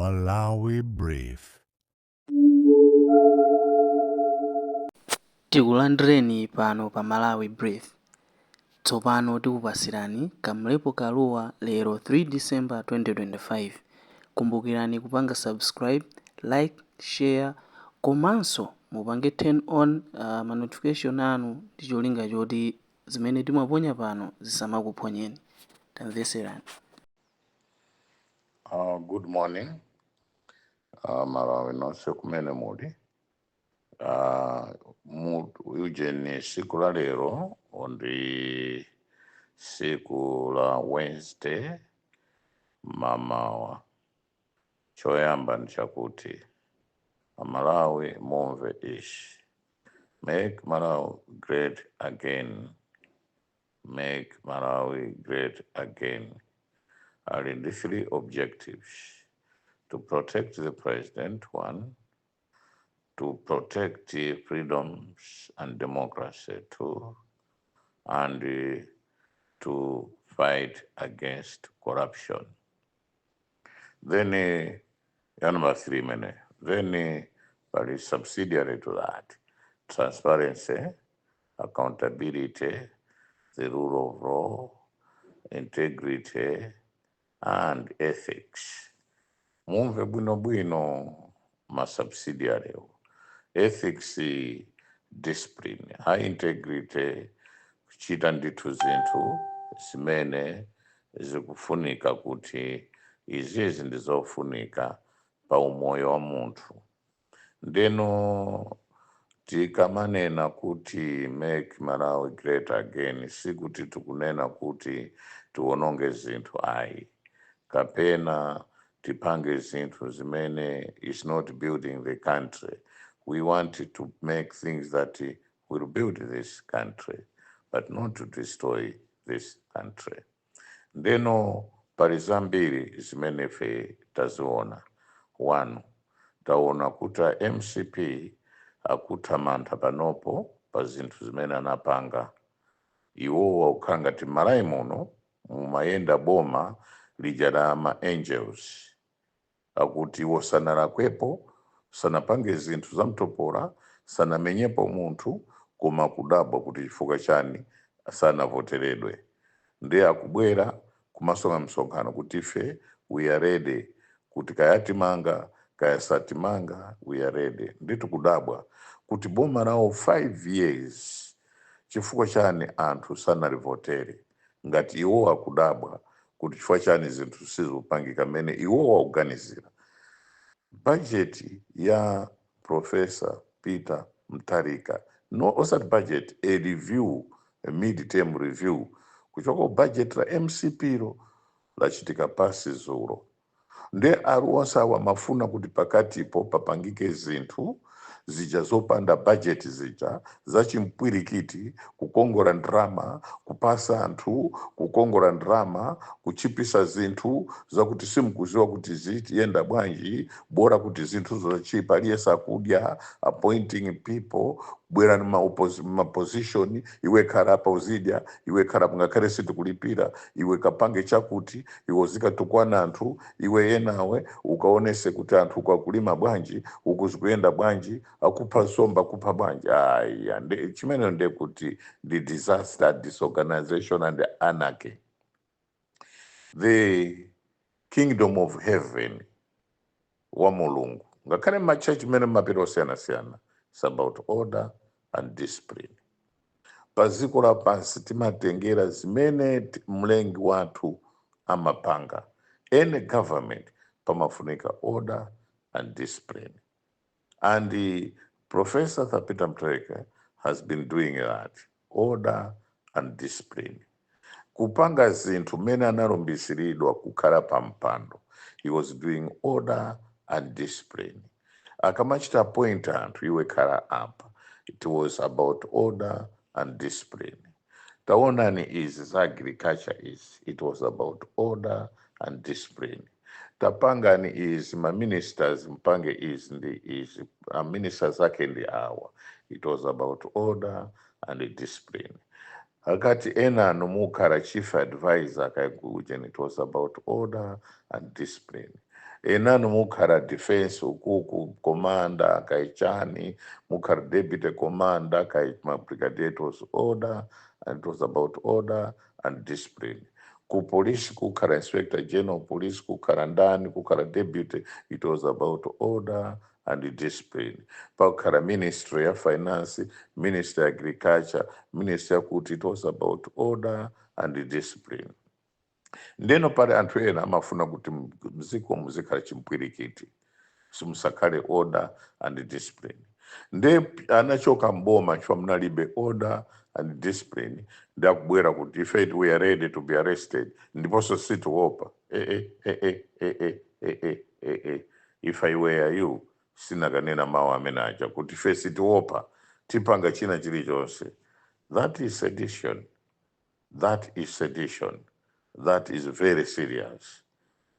Malawi Brief. Tikulandireni pano pa Malawi Brief. Tsopano tikupasirani kamlepo kalowa lero 3 December 2025. Kumbukirani kupanga subscribe, like, share, komanso mupange turn on ma notification anu ndi cholinga choti zimene timaponya pano zisamakuphonyeni. Tamveserani. Good morning, Malawi nonse kumene muli. Eugene siku la lero ndi siku la Wednesday mamawa. Choyamba nchakuti Malawi mumve ishi. Make Malawi great again. Make Malawi great again. Are in the 3 objectives: to protect the president, 1, to protect freedoms and democracy, 2, and to fight against corruption. Then, number 3, then there is subsidiary to that: transparency, accountability, the rule of law, integrity, and ethics. Mumve bwino ma subsidiary. Ethics, discipline, high integrity, kuchita ndithu zinthu zimene zikufunika kuti izizi ndizofunika pa umoyo wa munthu. Ndeno tikamanena kuti make Malawi great again, sikuti tikunena kuti tiwononge zinthu ayi, kapena tipange zinthu zimene is not building the country. We want to make things that will build this country, but not to destroy this country. Ndeno pali zambiri zimene fe taziona. 1, taona kuta MCP akuthamanga panopo pa zinthu zimene anapanga. Iwowa ukhanga ti Malawi muno mumayenda boma lija la ma angels, akuti iwo sanalakwepo, sanapange zinthu zamtopola, sanamenyepo munthu, koma kudabwa kuti chifukwa chani sanavoteredwe. Ndiye akubwera kumasonga msonkhano kuti ife we are ready, kuti kayatimanga kayasatimanga we are ready. Nditu kudabwa kuti boma lawo 5 years chifukwa chani anthu sanalivotere, ngati iwo akudabwa kuti chifukwa chani zinthu sizikupangika mmene iwo wakuganizira. Budget ya Professor Peter Mutharika, no osati budget, a review, a mid-term review, kuchoka budget la MCP lo lachitika pasi zulo. Nde aliwonse awa mafuna kuti pakatipo papangike zinthu zija zopanda budget zija zachimpwirikiti, kukongola ndrama, kupasa anthu, kukongola ndrama, kuchipisa zinthu zakuti simukuziwa kuti ziyenda bwanji, bora kuti zinthu zochipa aliyesa kudya, appointing people, bwera ni ma position, iwe khala pa uzidya, iwe khala ngakhale sitikulipira, iwe kapange chakuti, iwe zikatukwana anthu, iwe yenawe ukaonese kuti anthu kwa kulima bwanji, ukuzikuyenda bwanji, akupha somba kupha bwanji. Aya, chimene nde kuti the disaster, disorganization and anarchy. The kingdom of heaven wa mulungu, ngakhale ma church mene mapiro siyana, it's about order and discipline. Paziko la pansi timatengera zimene mlengi wathu amapanga. Any government pamafunika order and discipline. And the Professor Peter Mutharika has been doing that, order and discipline. Kupanga zinthu mene analumbisiridwa kukhala pa mpando, he was doing order and discipline. Akamachita point anthu iwe khala apa, it was about order and discipline. Taonani is agriculture is, it was about order and discipline. Tapangani is my ministers, mpange is ministers zake ndi awa, it was about order and discipline. Akati ena nomukhala chief advisor kaikuja, it was about order and discipline. enano mukara defense ukuku commander kaichani mukara deputy commander kai brigadier. It was order, and it was about order and discipline. Ku police kukara inspector general police kukara ndani kukara deputy, it was about order and discipline. Pakara ministry ya finance, ministry ya agriculture, ministry ya kuti, it was about order and discipline. Ndeno pale anthu ena amafuna kuti mziko muzikhala chimpwirikiti, simusakale order and discipline. Nde anachoka mboma chwa mnalibe order and discipline, ndakubwera kuti ife we are ready to be arrested, ndiponso situopa. If I were you, sinakanena mawu amene aja kuti ife situopa tipanga china chilichonse. That is sedition. That is sedition. That is very serious.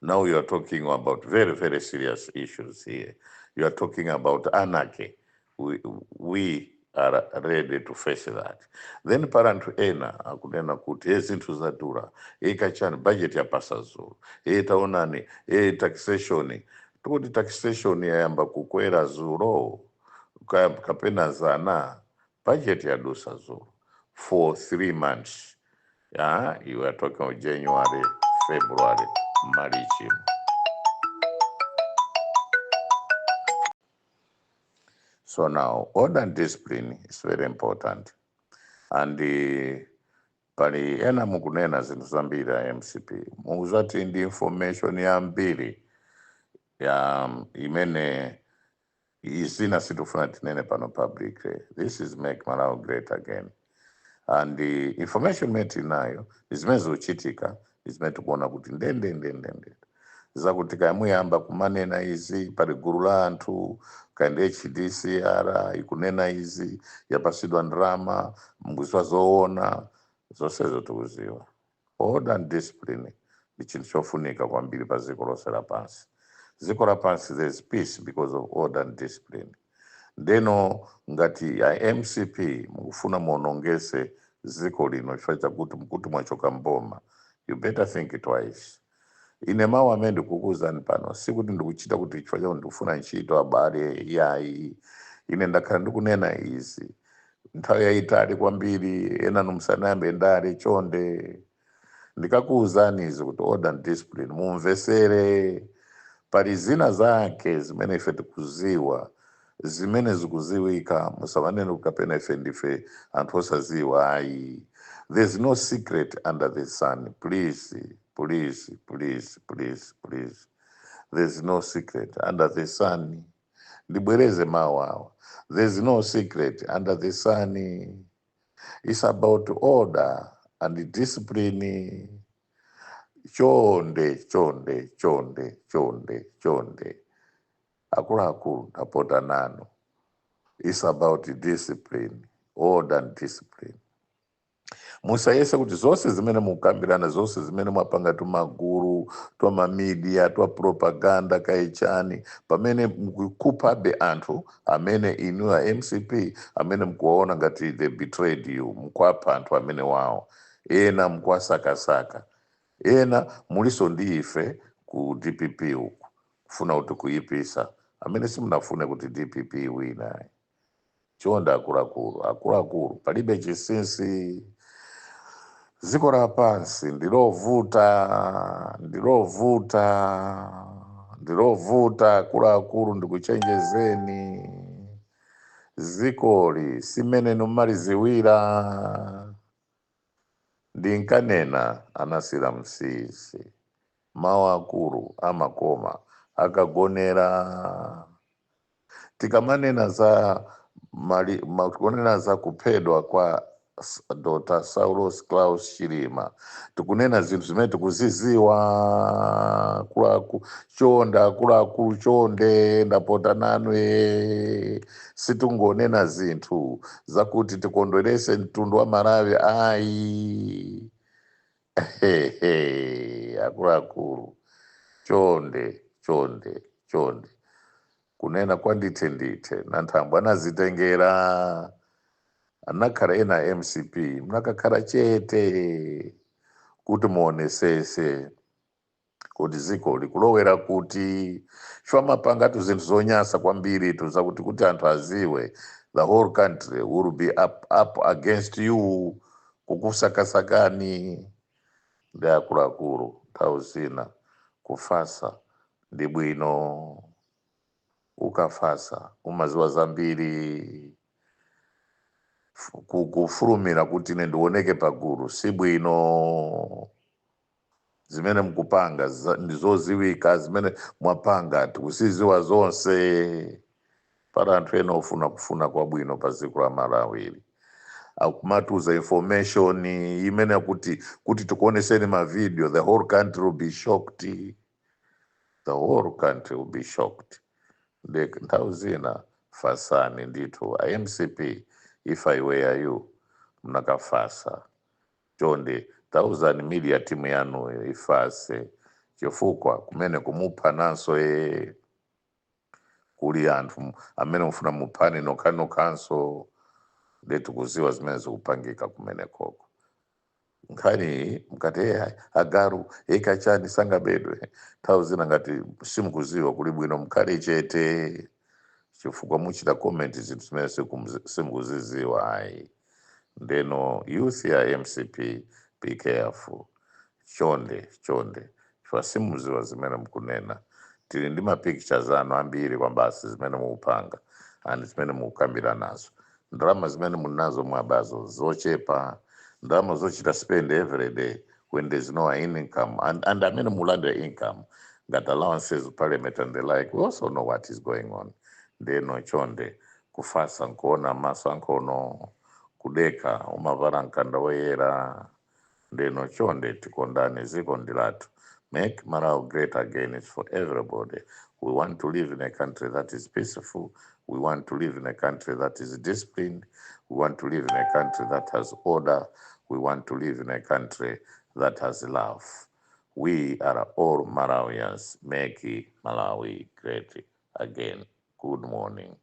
Now you are talking about very, very serious issues here. You are talking about anarchy. We are ready to face that. Then parantu ena akunena kuti ezinthu zadura, ikachani budget ya pasa zuru, taonani, taxation. Tukuti taxation yayamba kukwera zuro, kapena zana, budget ya dusa zuru for 3 months. You are talking about January, February, March. So now, order and discipline is very important. And pali ena mukunena zinthu zambiri ya MCP. Muzati ndi information ya mbiri ya imene izina situfuna tinene pano publicly. This is make Malawi great again. And the information meti nayo zimene zochitika zimene tikuona kuti ndende zakutika yamuyamba kumanena izi pali gulu la anthu kaende HDCR ikunena izi yapasidwa ndrama mngwiswa zoona zonsezo tikuziwa. Order and discipline ndi chinthu chofunika kwambiri pa ziko lonse lapansi. Ziko lapansi there is peace because of order and discipline. Ndeno ngati ya MCP mukufuna muonongese ziko lino chifukwa chakuti mkuti mwachoka mboma, you better think twice. Ine mawu amene ndikukuuzani pano sikuti ndikuchita kuti chifukwa chakuti ndikufuna ntchito abale yayi. Ine ndakhala ndikunena izi nthawi yayitali kwambiri, ena numsanambe ndale chonde. Ndikakuuzani izi kuti order and discipline mumvesere. Pali zina zake zimene ife tikuziwa, zimene zikuziwika musamanene kukapena ife ndife anthu osaziwa ayi. There's no secret under the sun. Please. There's no secret under the sun. Ndibwereze mawu awa. There's no secret under the sun. It's about order and discipline. Chonde. Akulu napota nano. It's about discipline, order and discipline. Musayese kuti zonse zimene mukambirana, zonse zimene mwapanga tumaguru, twa media, twa propaganda kaichani, pamene mkukupabe anthu amene inu ya MCP amene mkuwaona ngati they betrayed you, mkwapa anthu amene wao, ena mkwasakasaka, ena muliso ndi ife ku DPP uku kufuna kuti kuyipisa amene simunafune kuti DPP wina. Chonda akuluakulu palibe chisinsi. Ziko lapansi ndilovuta akuluakulu ndikuchenjezeni. Zikoli simene numaliziwira. Ndinkanena anasira msisi. Mawu akulu amakoma akagonera. Tikamanena za kuphedwa kwa Dr. Saulos Klaus Chilima, tikunena zinthu zimene tikuziziwa. Chonda akuluakulu chonde ndapota nanwe. Situngonena zinthu zakuti tikondwerese mtundu wa Malawi ayi. Akuluakulu chonde. Kunena kwa ndite na nthambo anazitengera. Anakhala ena MCP mnakakhala chete kuti muonesese kuti ziko likulowera kuti mapanga zinthu zonyasa kwambiri kuti anthu aziwe the whole country will be up against you, kukusakasakani ndi akuluakulu. Nthawi zina kufasa ndi bwino, ukafasa umaziwa zambiri. Kufulumira kuti ine ndioneke pagulu si bwino. Zimene mukupanga ndizoziwika, zimene mwapanga tikusiziwa zonse. Para anthu ena kufuna kwabwino pa dziko la Malawi akumatuza information imene kuti tikuoneseni ma video, the whole country will be shocked. The whole country will be shocked. Nthawi zina fasani ndithu. IMCP, if I were you, mnakafasa chonde 1000 media timu yanu ifase chifukwa kumene kumupha nanso kuli anthu amene mufuna muphani nokhanso ndetu kuziwa zimene zikupangika kumene koko. Nkhani mkati agaru ekachani sangabedwe. Nthawi zina ngati simukuziwa kuli bwino mkhale chete chifukwa muchita comment zinthu zimene simukuziziwa ayi. Ndeno youth ya MCP, be careful. Chonde chifukwa simuziwa zimene mukunena. Tili ndi mapictures anu ambiri kwambasi zimene mukupanga and zimene mukukambira nazo. Ndalama zimene munazo mwabazo zochepa, ndalama zochita spend every day when there's no income, and amene mulanda income, got allowances, parliament and the like. We also know what is going on. Ndeno chonde kufasa nkuona maso ankono kudeka umavala mkanda woyera. Ndeno chonde tikondane ziko ndilatu. Make Malawi great again. It's for everybody. We want to live in a country that is peaceful. We want to live in a country that is disciplined. We want to live in a country that has order. We want to live in a country that has love. We are all Malawians. Make Malawi great again. Good morning.